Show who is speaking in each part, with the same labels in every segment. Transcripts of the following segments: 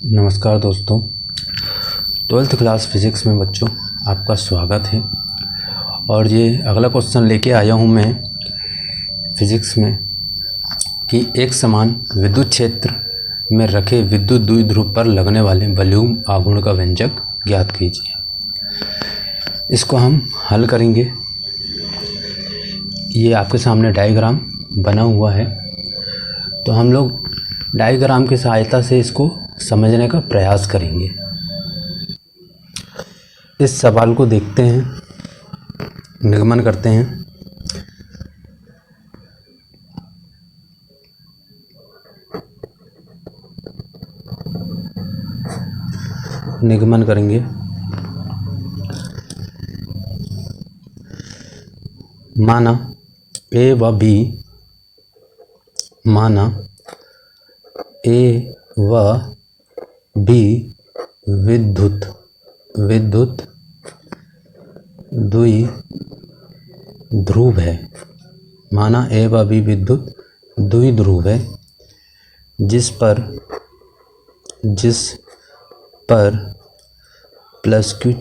Speaker 1: नमस्कार दोस्तों, 12th class physics में बच्चों आपका स्वागत है। और ये अगला क्वेश्चन लेके आया हूँ मैं फिज़िक्स में कि एक समान विद्युत क्षेत्र में रखे विद्युत द्विध्रुव पर लगने वाले वॉल्यूम आघूर्ण का व्यंजक ज्ञात कीजिए। इसको हम हल करेंगे। ये आपके सामने डायग्राम बना हुआ है, तो हम लोग डायग्राम की सहायता से इसको समझने का प्रयास करेंगे। इस सवाल को देखते हैं, निगमन करते हैं। निगमन करेंगे। माना ए व बी, माना ए व बी विद्युत द्विध्रुव है। माना ए व बी विद्युत द्विध्रुव है जिस पर प्लस क्यू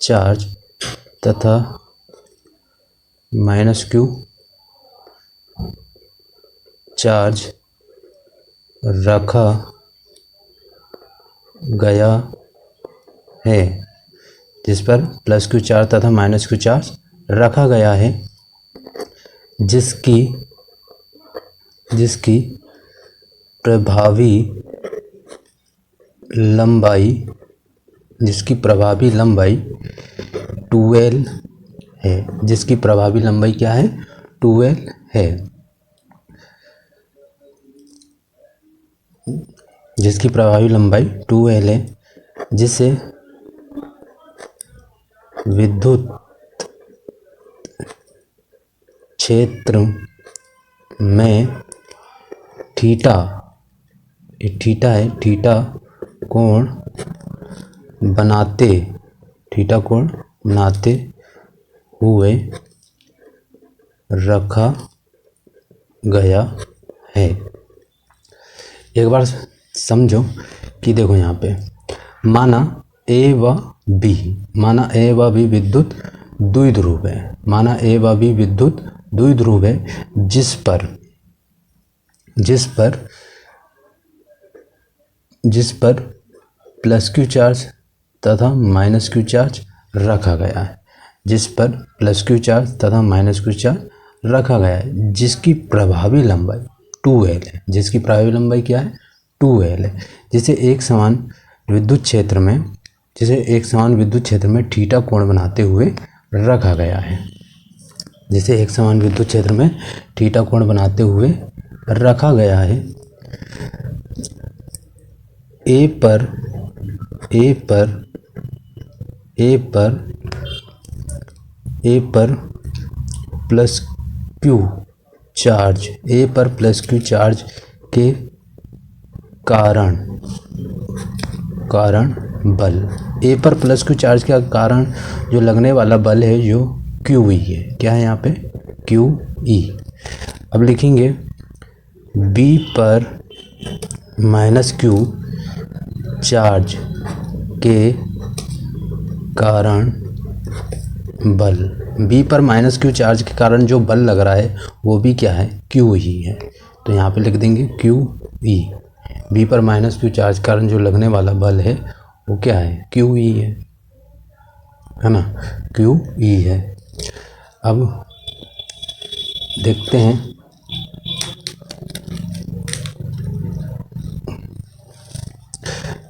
Speaker 1: चार्ज तथा माइनस क्यू चार्ज रखा गया है। जिस पर प्लस क्यू चार्ज तथा माइनस क्यू चार्ज रखा गया है, जिसकी प्रभावी लंबाई 12 है। जिसकी प्रभावी लंबाई क्या है? 12 है। जिसकी प्रभावी लंबाई 12 है, जिसे विद्युत क्षेत्र में थीटा कोण बनाते हुए रखा गया है। एक बार समझो कि देखो यहाँ पे माना ए व बी विद्युत द्विध्रुव है। माना ए व बी विद्युत द्विध्रुव है जिस पर प्लस क्यू चार्ज तथा माइनस क्यू चार्ज रखा गया है। जिस पर प्लस क्यू चार्ज तथा माइनस क्यू चार्ज रखा गया है, जिसकी प्रभावी लंबाई 2L है। जिसकी प्रभावी लंबाई क्या है? 2L है। जिसे एक समान विद्युत क्षेत्र में थीटा कोण बनाते हुए रखा गया है। जिसे एक समान विद्युत क्षेत्र में थीटा कोण बनाते हुए रखा गया है। ए पर प्लस क्यू चार्ज के कारण बल, ए पर प्लस क्यू चार्ज का कारण जो लगने वाला बल है जो क्यू ई है। क्या है यहाँ पे? Q E. अब लिखेंगे बी पर माइनस क्यू चार्ज के कारण बल। बी पर माइनस क्यू चार्ज के कारण जो बल लग रहा है वो भी क्या है? क्यू ही है। तो यहाँ पे लिख देंगे क्यू ई। बी पर माइनस क्यू चार्ज के कारण जो लगने वाला बल है वो क्या है? क्यू ई है ना? क्यू ई है। अब देखते हैं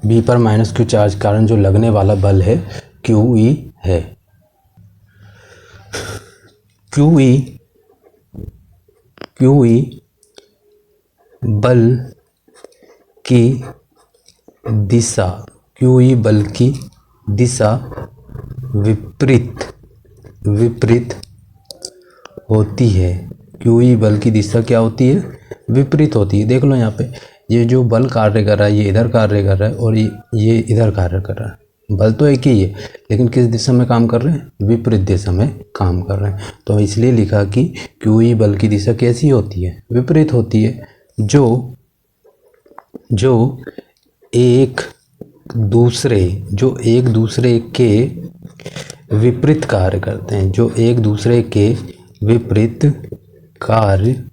Speaker 1: बी पर माइनस क्यू चार्ज के कारण जो लगने वाला बल है क्यू ई है। क्यू ई बल की दिशा विपरीत होती है। क्यू ई बल की दिशा क्या होती है? विपरीत होती है। देख लो यहाँ पे ये जो बल कार्य कर रहा है ये इधर कार्य कर रहा है और ये इधर कार्य कर रहा है। बल तो एक ही है लेकिन किस दिशा में काम कर रहे हैं? विपरीत दिशा में काम कर रहे हैं। तो इसलिए लिखा कि क्यू ई बल की दिशा कैसी होती है? विपरीत होती है। जो जो एक दूसरे के विपरीत कार्य करते हैं, जो एक दूसरे के विपरीत कार्य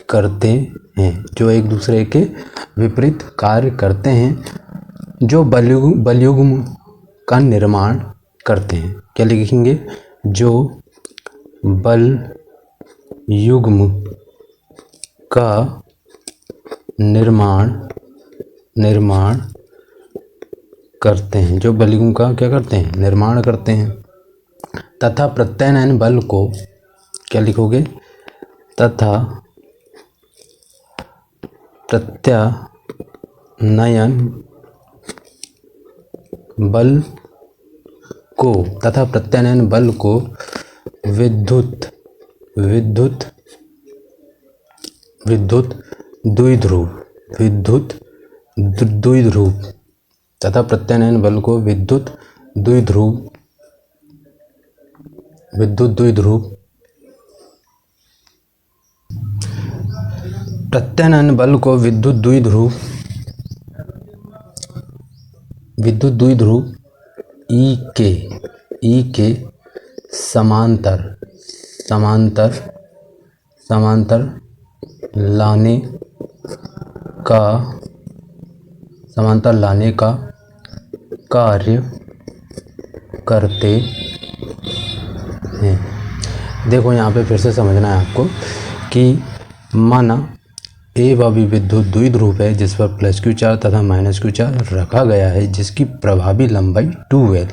Speaker 1: करते हैं, जो एक दूसरे के विपरीत कार्य करते हैं, जो बलयुग्म का निर्माण करते हैं। क्या लिखेंगे? जो बल युग्म का निर्माण करते हैं, जो बलयुग्म का क्या करते हैं? निर्माण करते हैं। तथा प्रत्यानयन बल को क्या लिखोगे? तथा प्रत्यानयन बल को विद्युत द्विध्रुव तथा प्रत्यानयन बल को विद्युत द्विध्रुव प्रत्यानयन बल को विद्युत द्विध्रुव ई के समांतर लाने का कार्य करते हैं। देखो यहाँ पे फिर से समझना है आपको कि माना ए व बी विद्युत द्विध्रुव है जिस पर प्लस क्यू चार्ज तथा माइनस क्यू चार्ज रखा गया है, जिसकी प्रभावी लंबाई 2L,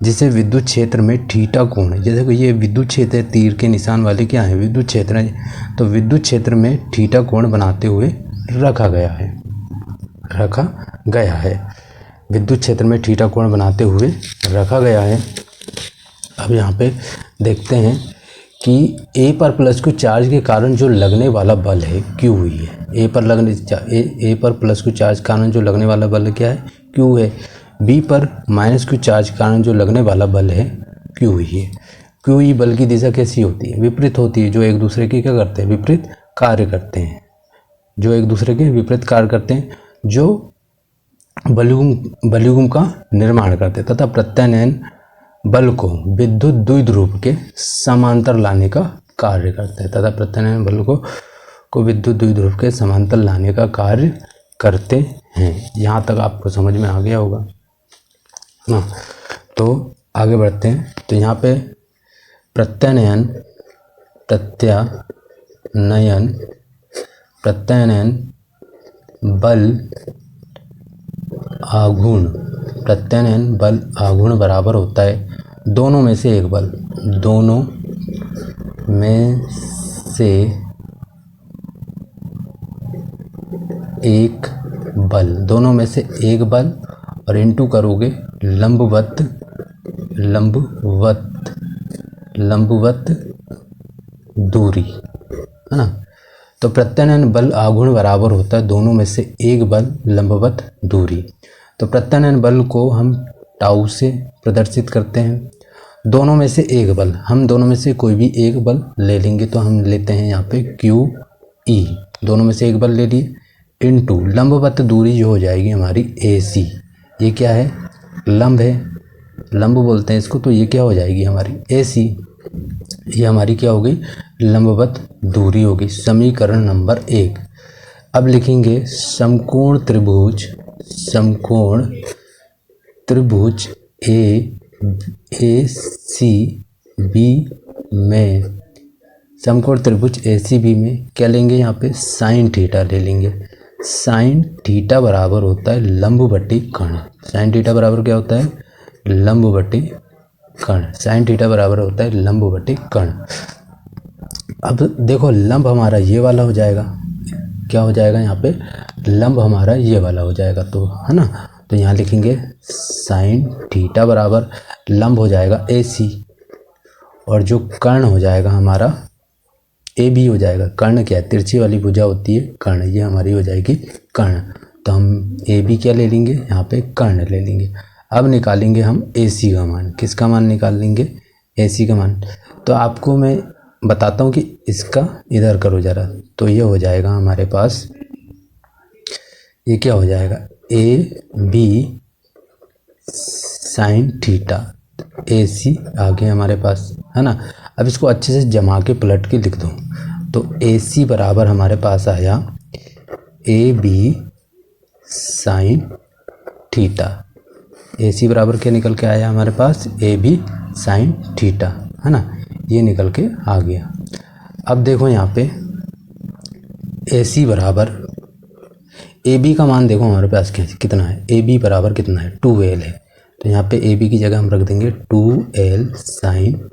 Speaker 1: जिसे विद्युत क्षेत्र में थीटा कोण है। जैसे कि ये विद्युत क्षेत्र है, तीर के निशान वाले क्या है? विद्युत क्षेत्र है। तो विद्युत क्षेत्र में थीटा कोण बनाते हुए रखा गया है। विद्युत क्षेत्र में थीटा कोण बनाते हुए रखा गया है। अब यहाँ पे देखते हैं कि ए पर प्लस क्यू चार्ज के कारण जो लगने वाला बल है क्यू हुई है। ए पर प्लस क्यू चार्ज के कारण जो लगने वाला बल क्या है? क्यू है। बी पर माइनस क्यू चार्ज के कारण जो लगने वाला बल है क्यू हुई है। क्यू ई बल की दिशा कैसी होती है? विपरीत होती है। जो एक दूसरे के क्या करते हैं? विपरीत कार्य करते हैं। जो बलयुग्म का निर्माण करते हैं तथा प्रत्यानयन बल को विद्युत द्विध्रुव के समांतर लाने का कार्य करते हैं। तथा प्रत्यानयन बल को विद्युत द्विध्रुव के समांतर लाने का कार्य करते हैं। यहाँ तक आपको समझ में आ गया होगा ना? तो आगे बढ़ते हैं। तो यहाँ पे प्रत्यानयन बल आघूर्ण बराबर होता है दोनों में से एक बल, और इंटू करोगे लंबवत दूरी, है ना? तो प्रत्यानयन बल आघूर्ण बराबर होता है दोनों में से एक बल लंबवत दूरी। तो प्रत्यानयन बल को हम टाउ से प्रदर्शित करते हैं। दोनों में से एक बल, हम दोनों में से कोई भी एक बल ले लेंगे। तो हम लेते हैं यहाँ पे क्यू ई, दोनों में से एक बल ले लिए, इनटू लंबवत दूरी जो हो जाएगी हमारी ए सी। ये क्या है? लंब है, लंब बोलते हैं इसको। तो ये क्या हो जाएगी हमारी? ए सी। ये हमारी क्या होगी? लंबवत दूरी होगी। समीकरण नंबर 1। अब लिखेंगे समकोण त्रिभुज ए सी बी में, समकोण त्रिभुज ए सी बी में क्या लेंगे? यहाँ पे साइन थीटा ले लेंगे। साइन थीटा बराबर होता है लंब बटी कर्ण। साइन थीटा बराबर क्या होता है? लंब बटी कर्ण। साइन थीटा बराबर होता है लंब बटी कर्ण। अब देखो लंब हमारा ये वाला हो जाएगा। क्या हो जाएगा यहाँ पे? लंब हमारा ये वाला हो जाएगा, तो है ना? तो यहाँ लिखेंगे साइन थीटा बराबर लंब हो जाएगा ए सी, और जो कर्ण हो जाएगा हमारा ए बी हो जाएगा। कर्ण क्या है? तिरछी वाली भुजा होती है कर्ण, ये हमारी हो जाएगी कर्ण। तो हम ए बी क्या ले लेंगे? यहाँ पे कर्ण ले लेंगे। अब निकालेंगे हम ए सी का मान। किसका मान निकाल लेंगे? ए सी का मान। तो आपको मैं बताता हूँ कि इसका इधर करो ज़रा। तो ये हो जाएगा हमारे पास ये क्या हो जाएगा, ए बी साइन थीटा, ए सी आ गया हमारे पास, है ना। अब इसको अच्छे से जमा के पलट के लिख दो, तो ए सी बराबर हमारे पास आया ए बी साइन थीटा। ए सी बराबर क्या निकल के आया हमारे पास, ए बी साइन थीटा, है ना, ये निकल के आ गया। अब देखो यहाँ पे ए सी बराबर ए बी का मान देखो हमारे पास कितना है, ए बी बराबर कितना है, 2l है। तो यहाँ पे ए बी की जगह हम रख देंगे 2l साइन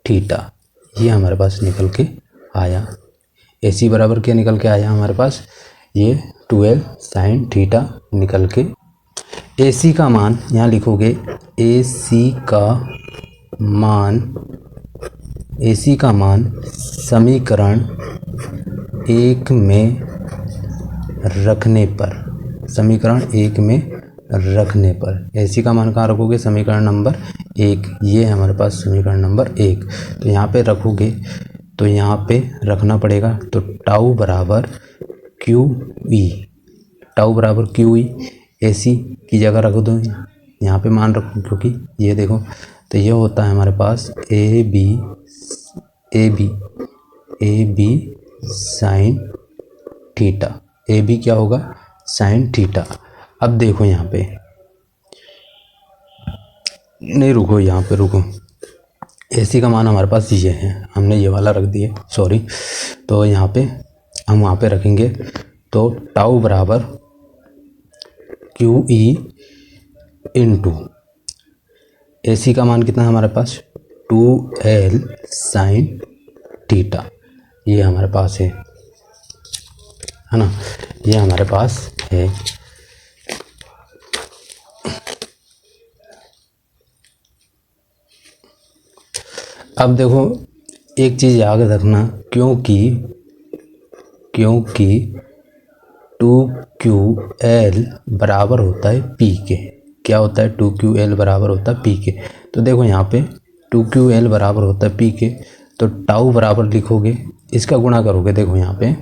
Speaker 1: थीटा, ये हमारे पास निकल के आया। ए सी बराबर क्या निकल के आया हमारे पास, ये 2l साइन थीटा निकल के। ए सी का मान यहाँ लिखोगे, ए सी का मान समीकरण 1 में रखने पर, समीकरण 1 में रखने पर ए सी का मान कहाँ रखोगे, समीकरण नंबर 1, ये है हमारे पास समीकरण नंबर 1। तो यहाँ पे रखोगे तो यहाँ पे रखना पड़ेगा, तो टाउ बराबर क्यू ई, टाउ बराबर क्यू ई, ए सी की जगह रख दो, यहाँ पे मान रखो, क्योंकि ये देखो, तो ये होता है हमारे पास A B sine theta, A B क्या होगा, साइन थीटा। अब देखो यहाँ पे, नहीं रुको, यहाँ पे रुको, ए सी का मान हमारे पास ये है, हमने ये वाला रख दिया, सॉरी। तो यहाँ पे हम वहाँ पे रखेंगे, तो टाउ बराबर क्यू ई इंटू ए सी का मान कितना है हमारे पास, 2l साइन थीटा, ये हमारे पास है ना, ये हमारे पास है। अब देखो एक चीज़ याद रखना, क्योंकि 2ql बराबर होता है p के, क्या होता है, 2ql बराबर होता है p के। तो देखो यहाँ पे 2ql बराबर होता है p के, तो टाउ बराबर लिखोगे, इसका गुणा करोगे, देखो यहाँ पे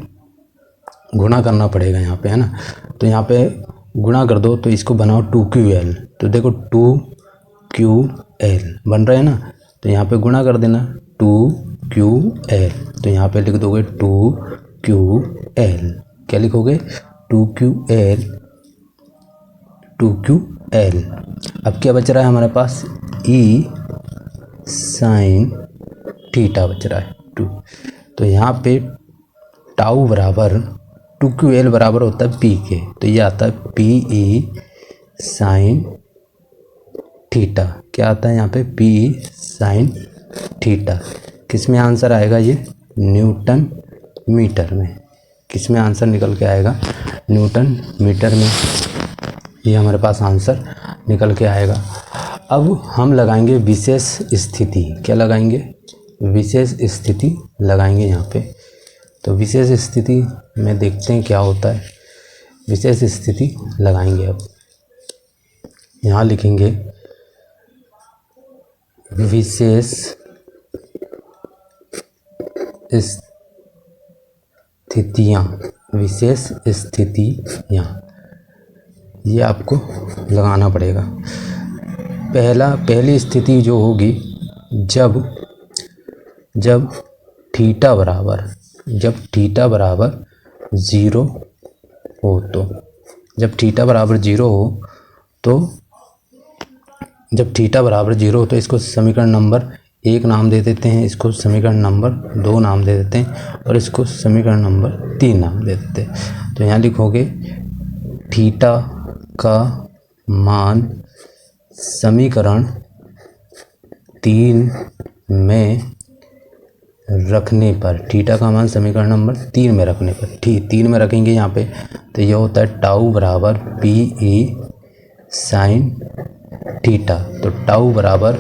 Speaker 1: गुणा करना पड़ेगा यहाँ पे, है ना। तो यहाँ पे गुणा कर दो, तो इसको बनाओ 2ql, तो देखो 2ql बन रहा है ना, तो यहाँ पे गुणा कर देना 2ql, तो यहाँ पे लिख दोगे 2ql, क्या लिखोगे, 2ql। अब क्या बच रहा है हमारे पास, e साइन थीटा बच रहा है 2। तो यहाँ पे टाउ बराबर 2ql बराबर होता है p के, तो ये आता है pe साइन थीटा, क्या आता है यहाँ पे, pe साइन थीटा। किस में आंसर आएगा, ये न्यूटन मीटर में, किस में आंसर निकल के आएगा, न्यूटन मीटर में, ये हमारे पास आंसर निकल के आएगा। अब हम लगाएंगे विशेष स्थिति, क्या लगाएंगे, विशेष स्थिति लगाएंगे यहाँ पे। तो विशेष स्थिति में देखते हैं क्या होता है, विशेष स्थिति लगाएंगे। अब यहाँ लिखेंगे विशेष स्थितियाँ, विशेष स्थितियाँ, ये आपको लगाना पड़ेगा। पहली स्थिति जो होगी, जब थीटा बराबर 0 हो, तो जब थीटा बराबर 0 हो तो इसको समीकरण नंबर 1 नाम दे देते हैं, इसको समीकरण नंबर 2 नाम दे देते हैं, और इसको समीकरण नंबर 3 नाम दे देते हैं। तो यहाँ लिखोगे थीटा का मान समीकरण 3 में रखने पर, थीटा का मान समीकरण नंबर 3 में रखने पर, 3 में रखेंगे यहाँ पे, तो ये होता है टाउ बराबर pe साइन थीटा। तो टाउ बराबर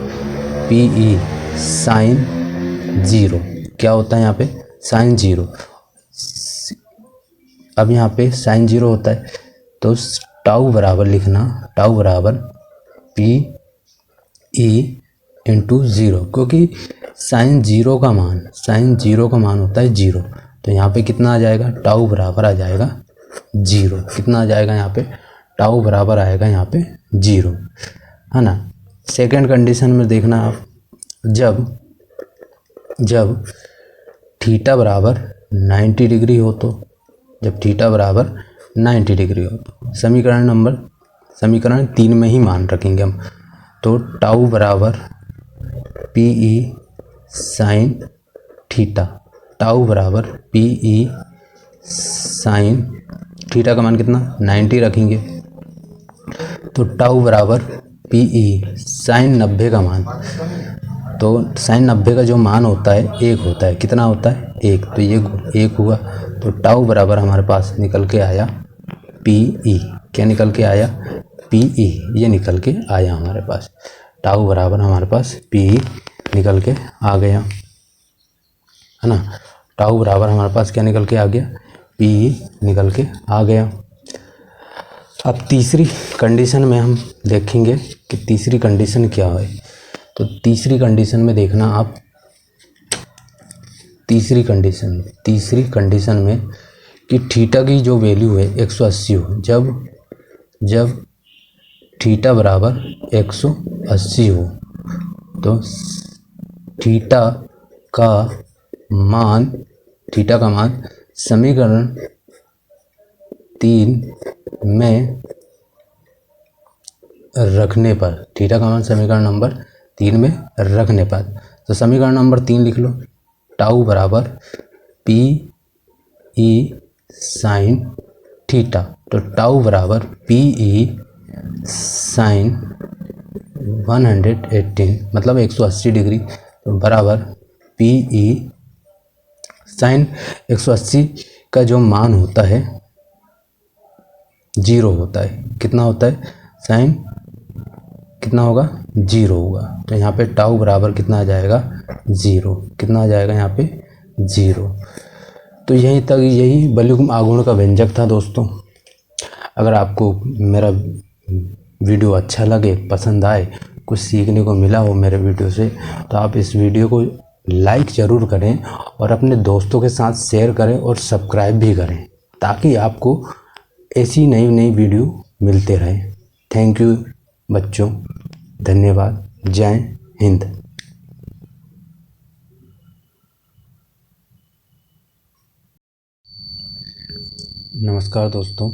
Speaker 1: pe साइन 0, क्या होता है यहाँ पे, साइन 0। अब यहाँ पे साइन 0 होता है, तो टाउ बराबर लिखना, टाउ बराबर pe इंटू 0, क्योंकि साइन 0 का मान होता है 0। तो यहाँ पे कितना आ जाएगा, टाउ बराबर आ जाएगा 0। कितना आ जाएगा यहाँ पे, टाउ बराबर आएगा यहाँ पे 0, है ना। सेकंड कंडीशन में देखना आप, जब थीटा बराबर 90 डिग्री हो तो, जब थीटा बराबर 90 डिग्री हो तो समीकरण 3 में ही मान रखेंगे हम। तो टाउ बराबर P E sine theta, tau बराबर पी ई साइन थीटा का मान कितना 90 रखेंगे, तो टाउ बराबर पी ई साइन 90 का मान, तो साइन 90 का जो मान होता है 1 होता है, कितना होता है 1, तो ये 1 हुआ। तो टाउ बराबर हमारे पास निकल के आया पी ई, क्या निकल के आया, पी ई, ये निकल के आया हमारे पास। टाउ बराबर हमारे पास पी ई निकल के आ गया, है ना। टाउ बराबर हमारे पास क्या निकल के आ गया, पी ई निकल के आ गया। अब तीसरी कंडीशन में हम देखेंगे कि तीसरी कंडीशन क्या है। तो तीसरी कंडीशन में देखना आप, तीसरी कंडीशन में कि थीटा की जो वैल्यू है 180 हो, जब थीटा बराबर 180 हो तो थीटा का मान समीकरण 3 में रखने पर, थीटा का मान समीकरण नंबर 3 में रखने पर, तो समीकरण नंबर 3 लिख लो, टाउ बराबर पी ई साइन थीटा, तो टाउ बराबर पी ई साइन 118 मतलब 180 डिग्री, तो बराबर पी ई साइन 180 का जो मान होता है 0 होता है, कितना होता है, साइन कितना होगा 0 होगा, तो यहाँ पे टाउ बराबर कितना आ जाएगा 0, कितना आ जाएगा यहाँ पे 0। तो यहीं तक, यही वॉल्यूम आघूर्ण का व्यंजक था दोस्तों। अगर आपको मेरा वीडियो अच्छा लगे, पसंद आए, कुछ सीखने को मिला हो मेरे वीडियो से, तो आप इस वीडियो को लाइक ज़रूर करें और अपने दोस्तों के साथ शेयर करें और सब्सक्राइब भी करें, ताकि आपको ऐसी नई वीडियो मिलते रहे। थैंक यू बच्चों, धन्यवाद, जय हिंद। नमस्कार दोस्तों।